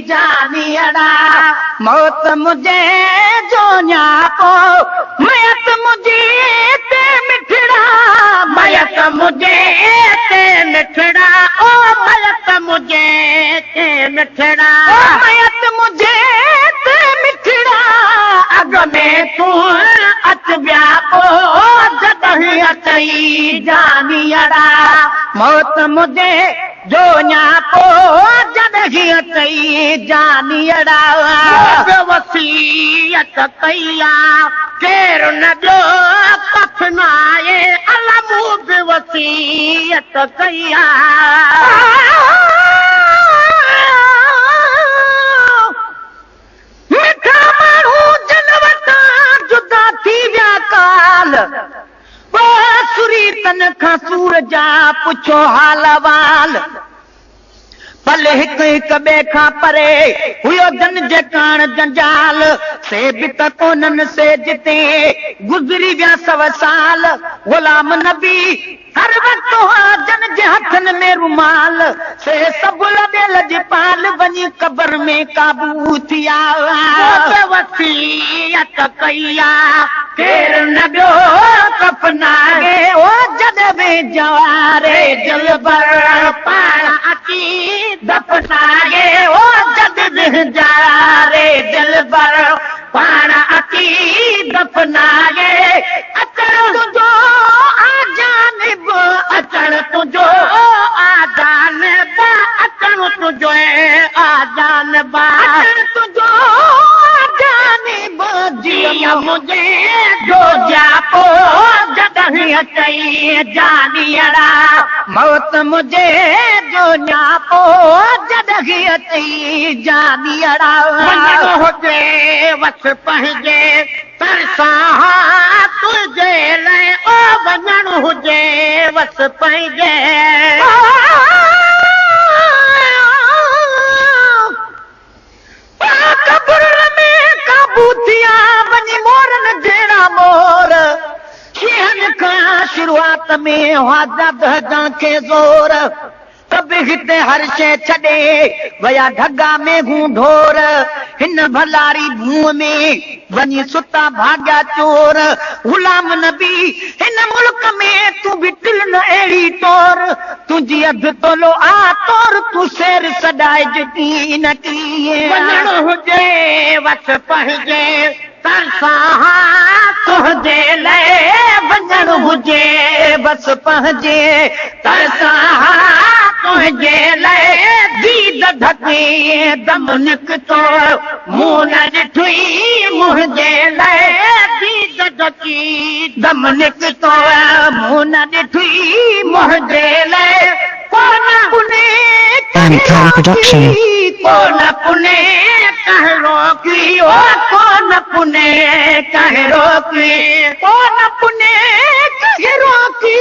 जानियड़ा मौत मुझे जो न्यापो मयत मुझे ते मिठड़ा मयत मुझे ते मिठड़ा ओ मयत मुझे ते मिठड़ा मयत मुझे ते मिठड़ा अग में तू अच व्यापो जदहि अचई जानियड़ा मौत मुझे जो न्यापो जदहि अचई जानियड़ा वसीयत कईया केर न ॾियो कफनाए अलमू बि वसीयत कईया मिठा माण्हू जन वटां जुदा थी विया काल बासुरी तन खां सूर जा पुछो हाल वाल पल हिक हिक ॿिए खां परे हुयो जन जे काण जंजाल से बि त कोननि से जिते गुज़री विया 100 साल ग़ुलाम नबी हर वक़्तु जन जे हथनि में रुमाल से सभु लॾे लजपाल वञी क़बर में काबू थिया वसीयत कईया केर न ॿियो कफनाए ओ जॾहिं बि जवारे जलबर पाण अची दफनाए ओ जॾहिं जारे दिलबर पाण अची दफनाए अचण तुंहिंजो आजानिब अचण तुंहिंजो आजानिब अचण तुंहिंजो आजानिब अचण तुंहिंजो आजानिब जीअं मुंहिंजे जो जापो जॾहिं अचई जानियड़ा मौत मुंहिंजे जो न्यापो जॾहिं अचई जानियड़ा वञणो हुजे वस पंहिंजे तरसां तुंहिंजे लाइ ओ वञणो हुजे वस पंहिंजे क़ब्र में काबू थिया वञी मोरनि जहिड़ा मोर शींहनि खां शुरूआत में वाज़द हजण खे ज़ोर तबि हिते हर शइ छॾे वया ढगा में हूं ढोर हिन भलारी भूअ में वञी सुता भाॻिया चोर ग़ुलाम नबी हिन मुल्क में तूं बि दिल न अहिड़ी तौर तुंहिंजी अधु तोलो आ तौर तूं शेर सॾाइजती न कीअं वञणो हुजे वस पंहिंजे तरसां तुंहिंजे लाइ वञणो हुजे बस पंहिंजे तरसां तुंहिंजे लाइ दीद ढके दम निकितो मूं न ॾिठी मुंहिंजे लाइ दीद ढकी दम निकितो मूं न ॾिठी मुंहिंजे लाइ कोन पुने कोन पुने कहरो की ओ कोन पुने कहरो की कोन पुने कहरो की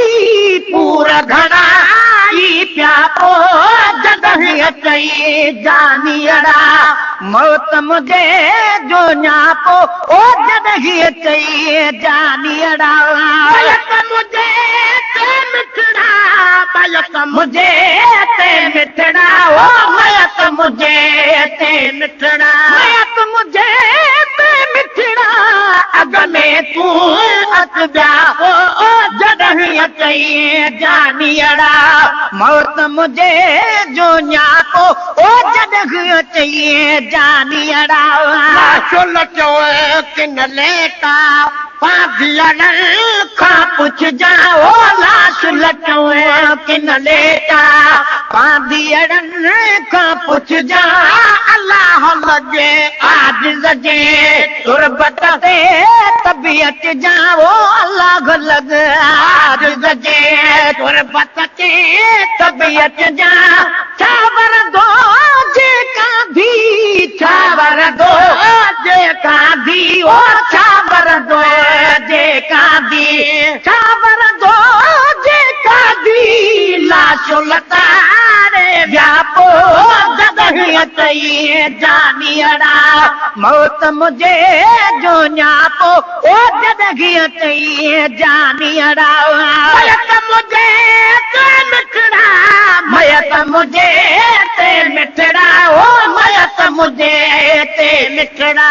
पूरा घड़ा प्यापो जॾहिं अचई जानियड़ा मौत मुझे जो न्यापो ओ जॾहिं अचई जानियड़ा मयत मुझे ते मिठड़ा मयत मुझे ते मिठड़ा ओ मयत मुझे ते मिठड़ा मयत मुझे ते मिठड़ा अग में तू अच ब्याहो ओ जॾहिं अचई जानियड़ा मौत मुझे जो न्यापो ओ जॾहिं अचई जानियड़ा लाशुल चो किन लेटा पाधियड़नि खां पुछजा ओ लाशुल चो किन लेटा पाधियड़नि खां पुछजा अल्लाह लॻे आजिज़ जे तुरबत ते तबियत जा ओ अल्लाह लॻ आजिज़ जे तुरबत ते तबियत जा छावर दो जेका धी छावर दो जेका धी ओ छावर दो जेका धी छावर दो जेका धी लाशो लतारे व्यापो जॾहिं अचई जानियड़ा मौत मुझे जो न्यापो ओ जॾहिं अचई जानियड़ा मयत मुझे ते मिठड़ा मयत मुझे ते मिठड़ा ओ मयत ते निकड़ा